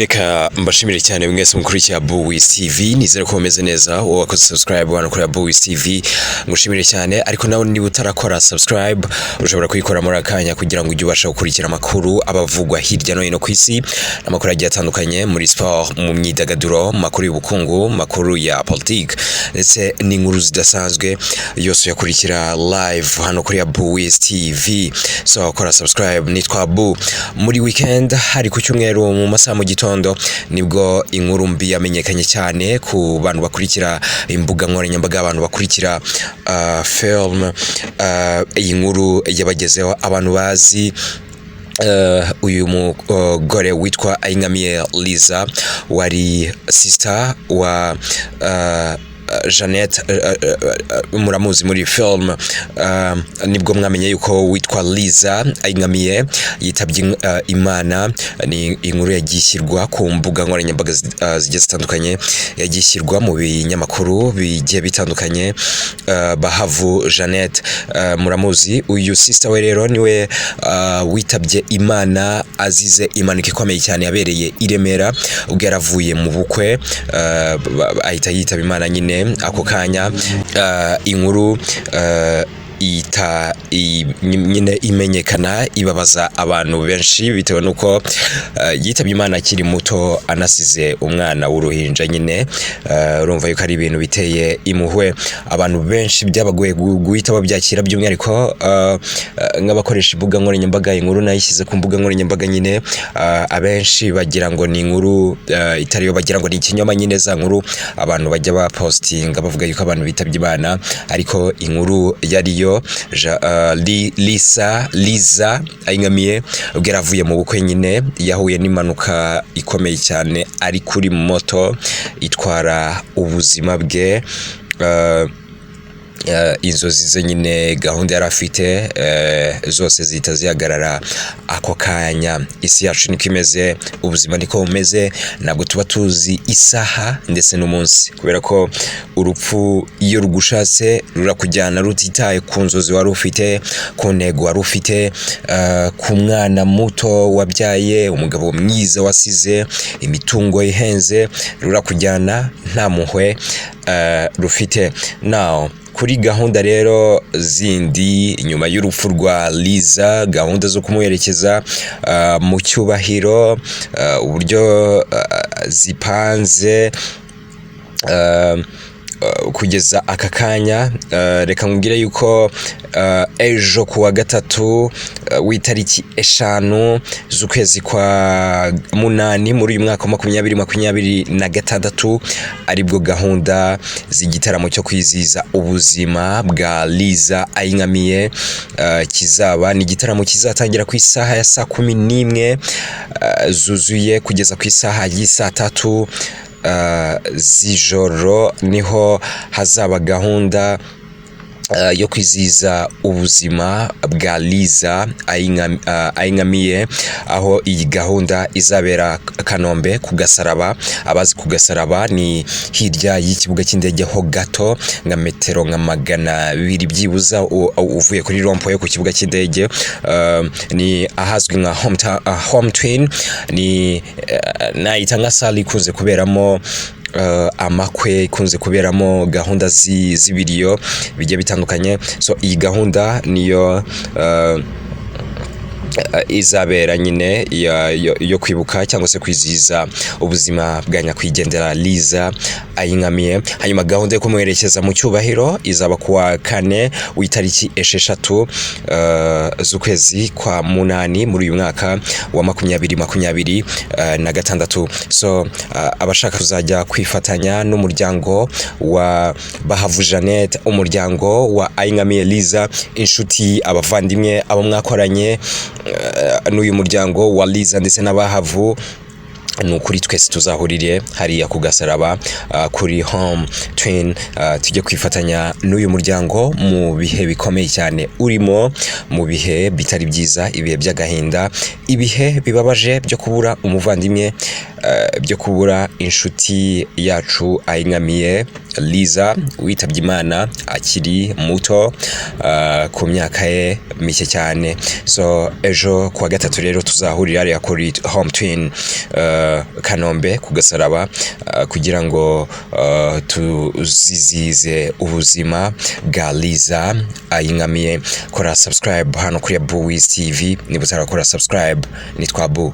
Reka mbashimire cyane mwese mukurikiye Buwiz TV, nizere ko mumeze neza. Wowe wakoze subscribe hano kuri Buwiz TV, ngushimire cyane. Ariko nawe niba utarakora subscribe, ushobora kuyikora muri akanya kugira ngo ujye ubasha gukurikira amakuru abavugwa hirya no hino ku isi, amakuru agiye atandukanye muri sport, mu myidagaduro, makuru y'ubukungu, makuru ya politique ndetse n'inkuru zidasanzwe yose yakurikira live hano kuri Buwiz TV. So kora subscribe. Nitwa Bu. Muri weekend hari ku cyumweru mu masaha mu gitondo nibwo inkuru mbi yamenyekanye cyane ku bantu bakurikira imbuga nkoranyambaga, abantu bakurikira film. Iyi nkuru yabagezeho abantu bazi uyu mugore witwa Ayingamiye Liza, wari sister wa Jeannette, muramuzi muri film. Nibwo mwamenye yuko witwa Liza Ayingamiye yitabye Imana. Ni inkuru yagishyirwa ku mbuga nkoranyambaga zigiye zitandukanye, yagishyirwa mu binyamakuru bigiye bitandukanye. Bahavu Jeannette, muramuzi uyu sister we rero niwe witabye Imana azize impanuka ikomeye cyane yabereye i Remera ubwo yaravuye mu bukwe, ahita yitaba Imana nyine ako kanya. Inkuru nyine imenyekana ibabaza abantu benshi bitewe nuko yitabye Imana akiri muto anasize umwana w'uruhinja nyine. Urumva yuko ari ibintu biteye imuhwe, abantu benshi byabagoye guhita babyakira, by'umwihariko nk'abakoresha imbuga nkoranyambaga. Inkuru nayishyize ku mbuga nkoranyambaga nyine, abenshi bagira ngo ni inkuru itariyo, bagira ngo ni ikinyoma nyine. Za nkuru abantu bajya bapostinga bavuga yuko abantu bitabye Imana, ariko inkuru yariyo. Liza Ayingamiye ubwo yaravuye mu bukwe nyine yahuye n'impanuka ikomeye cyane ari kuri moto itwara ubuzima bwe. Inzozi ze nyine, gahunda yari afite zose zihita zihagarara ako kanya. Isi yacu niko imeze, ubuzima niko bumeze, ntabwo tuba tuzi isaha ndetse n'umunsi, kubera ko urupfu iyo rugushatse rurakujyana rutitaye ku nzozi wari ufite, ku ntego wari ufite, ku mwana muto wabyaye, umugabo mwiza wasize, imitungo ihenze, rurakujyana nta muhwe rufite. Now kuri gahunda rero zindi nyuma y'urupfu rwa Liza, gahunda zo kumuherekeza mu cyubahiro, uburyo zipanze kugeza aka kanya. Reka nkubwire yuko ejo kuwa gatatu w'itariki 5 z'ukwezi kwa munani muri uyu mwaka wa 2026 aribwo gahunda z'igitaramo cyo kwizihiza ubuzima bwa Liza Ayingamiye kizaba. Ni igitaramo kizatangira ku isaha ya saa 11 zuzuye kugeza ku isaha y'isa 3 z'ijoro. Niho hazaba gahunda yo kwizihiza ubuzima bwa Liza Ayingamiye, aho iyi gahunda izabera Kanombe ku Gasaraba. Abazi ku Gasaraba ni hirya y'ikibuga cy'indege ho gato nka metero nka 200 byibuza uvuye kuri rompo yo ku kibuga cy'indege. Ni ahazwi nka home twin, ni nayita nka sali ikunze kuberamo amakwe, ikunze kuberamo gahunda z'ibiriyo bigiye bitandukanye. So iyi gahunda niyo izabera nyine yo kwibuka cyangwa se kwizihiza ubuzima bwa nyakwigendera Liza Ayingamiye. Hanyuma gahunda yo kumuherekeza mu cyubahiro izaba kuwa 4 w'itariki 6 z'ukwezi kwa munani muri uyu mwaka wa 2026. So abashaka kuzajya kwifatanya n'umuryango wa Bahavu Jeannette, umuryango wa Ayingamiye Liza, inshuti, abavandimwe, abo mwakoranye n'uyu muryango wa Liza ndetse n'abahavu, nukuri twese tuzahurire hariya ku Gasaraba kuri home twin, tujye kwifatanya n'uyu muryango mu bihe bikomeye cyane urimo, mu bihe bitari byiza, ibihe by'agahinda, ibihe bibabaje byo kubura umuvandimwe byo kubura inshuti yacu Ayinkamiye Liza witabye Imana akiri muto ku myaka ye mike cyane. So ejo kuwa gatatu rero tuzahurira hariya kuri Home Twin Kanombe ku Gasaraba kugira ngo tuzizize ubuzima bwa Liza Ayinkamiye. Kora subscribe hano kuri Buwiz TV niba utarakora subscribe. Nitwa Bu.